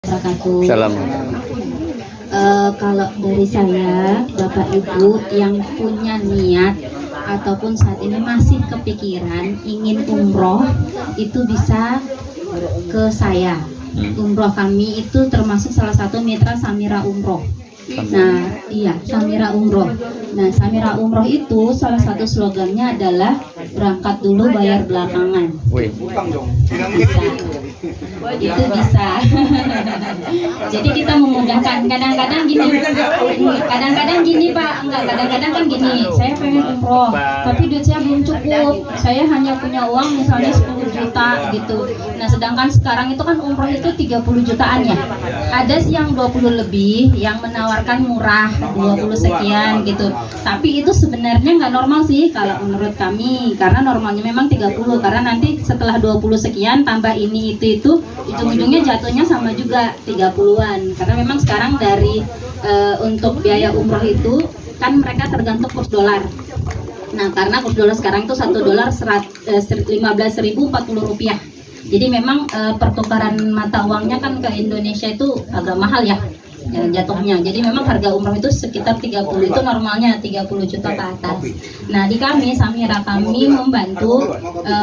wabarakatuh. Salam. Kalau dari saya, Bapak Ibu yang punya niat ataupun saat ini masih kepikiran ingin umroh, itu bisa ke saya. Umroh kami itu termasuk salah satu mitra Samira Umroh. Nah, iya, Samira Umroh. Nah, Samira Umroh itu salah satu slogannya adalah berangkat dulu bayar belakangan. Wih. Bisa. Itu bisa. Jadi kita memudahkan. Kadang-kadang gini Pak, enggak, kadang-kadang kan gini, saya pengen umroh, tapi duit saya belum cukup. Saya hanya punya uang misalnya 10 juta gitu. Nah, sedangkan sekarang itu kan umroh itu 30 jutaan ya. Ada sih yang 20 lebih, yang menawarkan murah 20 sekian gitu. Tapi itu sebenarnya nggak normal sih kalau menurut kami, karena normalnya memang 30, karena nanti setelah 20 sekian tambah ini itu ujung-ujungnya jatuhnya sama juga 30-an. Karena memang sekarang dari untuk biaya umroh itu kan mereka tergantung kurs dolar. Nah, karena kurs dolar sekarang itu 1 dolar 15.040 rupiah. Jadi memang pertukaran mata uangnya kan ke Indonesia itu agak mahal ya, jatuhnya. Jadi memang harga umroh itu sekitar 30, itu normalnya 30 juta ke atas. Nah, di kami Samira kami membantu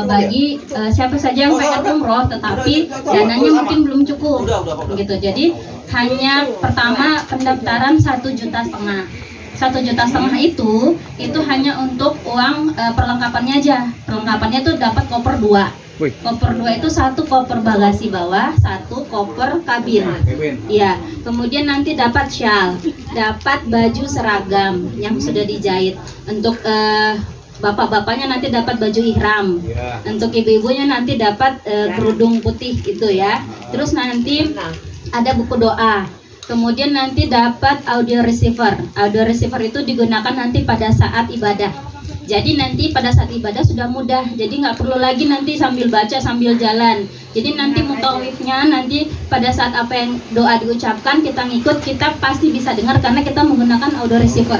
bagi siapa saja yang pengen umroh tetapi dananya mungkin belum cukup gitu. Jadi hanya pertama pendaftaran 1,5 juta. 1,5 juta itu hanya untuk uang perlengkapannya aja. Perlengkapannya itu dapat koper 2. Koper 2 itu 1 koper bagasi bawah, 1 koper kabin. Iya. Kemudian nanti dapat shawl, dapat baju seragam yang sudah dijahit. Untuk bapak-bapaknya nanti dapat baju ihram. Untuk ibu-ibunya nanti dapat kerudung putih gitu ya. Terus nanti ada buku doa. Kemudian nanti dapat audio receiver. Audio receiver itu digunakan nanti pada saat ibadah. Jadi nanti pada saat ibadah sudah mudah. Jadi nggak perlu lagi nanti sambil baca sambil jalan. Jadi nanti mutawifnya nanti pada saat apa yang doa diucapkan kita ngikut, kita pasti bisa dengar karena kita menggunakan audio receiver.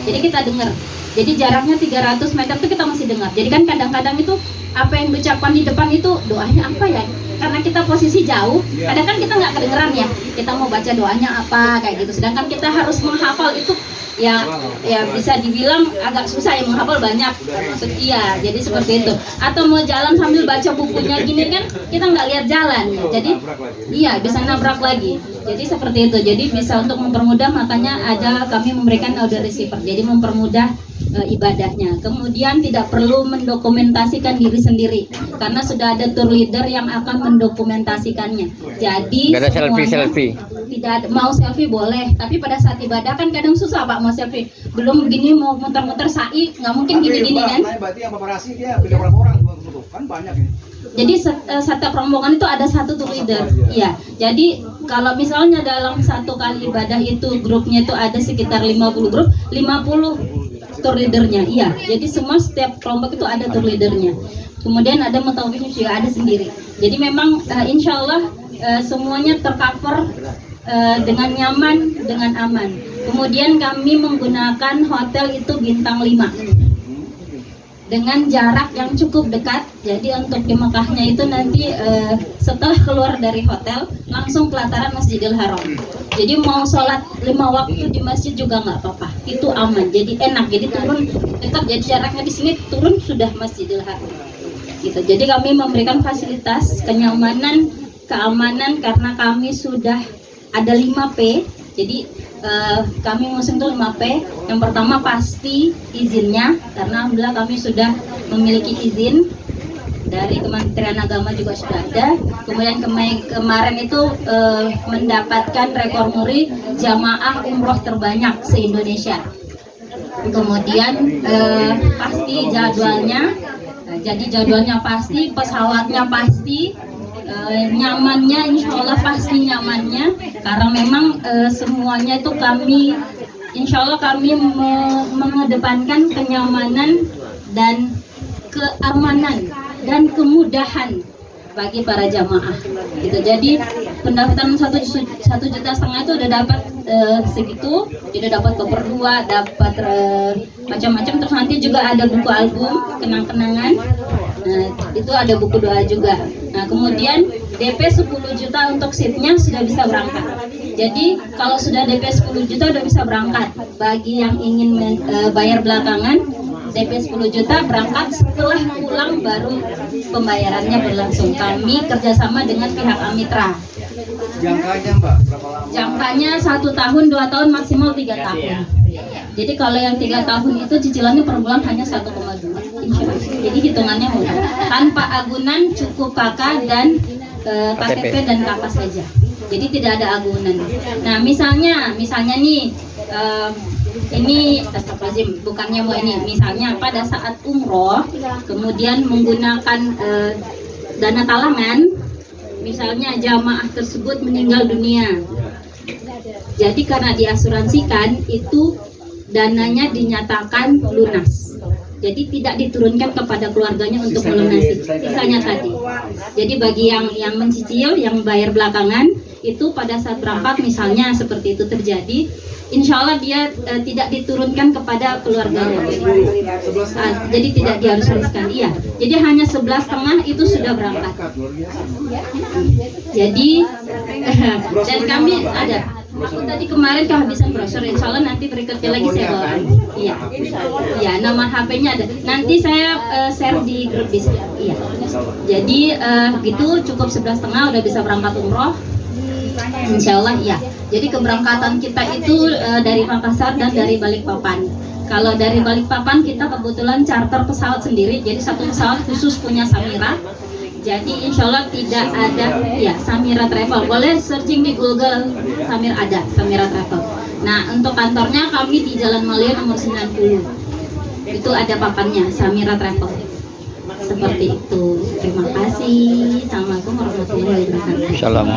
Jadi kita dengar. Jadi jaraknya 300 meter itu kita masih dengar. Jadi kan kadang-kadang itu apa yang diucapkan di depan itu doanya apa ya? Karena kita posisi jauh, kadang kan kita nggak kedengeran ya. Kita mau baca doanya apa kayak gitu. Sedangkan kita harus menghafal itu ya bisa dibilang agak susah ya, menghafal banyak maksud iya. Jadi seperti itu. Atau mau jalan sambil baca bukunya gini kan kita nggak lihat jalan. Jadi iya bisa nabrak lagi. Jadi seperti itu. Jadi bisa untuk mempermudah, makanya ada kami memberikan audio receiver. Jadi mempermudah ibadahnya. Kemudian tidak perlu mendokumentasikan diri sendiri karena sudah ada tour leader yang akan mendokumentasikannya. Jadi nggak ada selfie. Tidak ada, mau selfie boleh, tapi pada saat ibadah kan kadang susah Pak mau selfie. Belum begini mau muter-muter sa'i, nggak mungkin gini-gini kan. Berarti yang paparazzi dia beda berapa orang kan banyak ini. Jadi setiap rombongan itu ada 1 tour leader. Iya. Jadi kalau misalnya dalam satu kali ibadah itu grupnya itu ada sekitar 50 grup, 50 tour leadernya. Iya. Jadi semua setiap kelompok itu ada tour leadernya. Kemudian ada mutawifnya juga ada sendiri. Jadi memang insya Allah semuanya tercover dengan nyaman, dengan aman. Kemudian kami menggunakan hotel itu bintang 5 dengan jarak yang cukup dekat. Jadi untuk di Mekahnya itu nanti setelah keluar dari hotel langsung pelataran Masjidil Haram. Jadi mau sholat 5 waktu di masjid juga nggak apa-apa, itu aman. Jadi enak, jadi turun dekat, jadi jaraknya di sini turun sudah Masjidil Haram. Gitu. Jadi kami memberikan fasilitas kenyamanan, keamanan karena kami sudah ada 5P. Jadi kami ngusung tuh 5P. Yang pertama pasti izinnya, karena alhamdulillah kami sudah memiliki izin dari Kementerian Agama juga sudah ada. Kemudian kemarin itu mendapatkan rekor muri jamaah umroh terbanyak se-Indonesia. Kemudian pasti jadwalnya, jadi jadwalnya pasti, pesawatnya pasti, nyamannya insya Allah pasti nyamannya, karena memang semuanya itu kami insya Allah kami mengedepankan kenyamanan dan keamanan dan kemudahan bagi para jamaah gitu. Jadi pendaftaran 1,5 juta itu udah dapat segitu, sudah dapat koper 2, dapat macam-macam. Terus nanti juga ada buku album kenang-kenangan. Nah, itu ada buku doa juga. Nah, kemudian DP 10 juta untuk seatnya sudah bisa berangkat. Jadi kalau sudah DP 10 juta udah bisa berangkat. Bagi yang ingin bayar belakangan, DP 10 juta berangkat, setelah pulang baru pembayarannya berlangsung. Kami kerjasama dengan pihak Amitra. Jangkanya Mbak, berapa lama? Jangkanya 1 tahun, 2 tahun, maksimal 3 tahun. Jadi kalau yang 3 tahun itu cicilannya per bulan hanya 1,2. Insya Allah. Jadi hitungannya mudah. Tanpa agunan, cukup kakak dan KTP dan kakak saja. Jadi tidak ada agunan. Nah misalnya nih ini astagfirullahaladzim, bukannya mau ini. Misalnya pada saat umroh kemudian menggunakan dana talangan, misalnya jamaah tersebut meninggal dunia. Jadi karena diasuransikan itu dananya dinyatakan lunas. Jadi tidak diturunkan kepada keluarganya untuk melunasi sisanya tadi. Jadi bagi yang mencicil, yang bayar belakangan itu pada saat berangkat misalnya seperti itu terjadi, insya Allah dia tidak diturunkan kepada keluarganya. Jadi tidak diasuransikan dia. Jadi hanya 11,5 itu sudah berangkat. Jadi dan kami ada. Aku tadi kemarin kehabisan brosur, insya Allah nanti berikutnya lagi saya bawa. Iya, iya, nama HP-nya ada. Nanti saya share di grup bis. Iya. Jadi gitu cukup 11,5 udah bisa berangkat umroh. Insya Allah iya. Jadi keberangkatan kita itu dari Makassar dan dari Balikpapan. Kalau dari Balikpapan kita kebetulan charter pesawat sendiri. Jadi satu pesawat khusus punya Samira. Jadi insya Allah tidak ada ya Samira Travel. Boleh searching di Google, Samira Travel. Nah untuk kantornya kami di Jalan Malia nomor 90. Itu ada papannya Samira Travel. Seperti itu. Terima kasih. Assalamualaikum warahmatullahi wabarakatuh. Salam.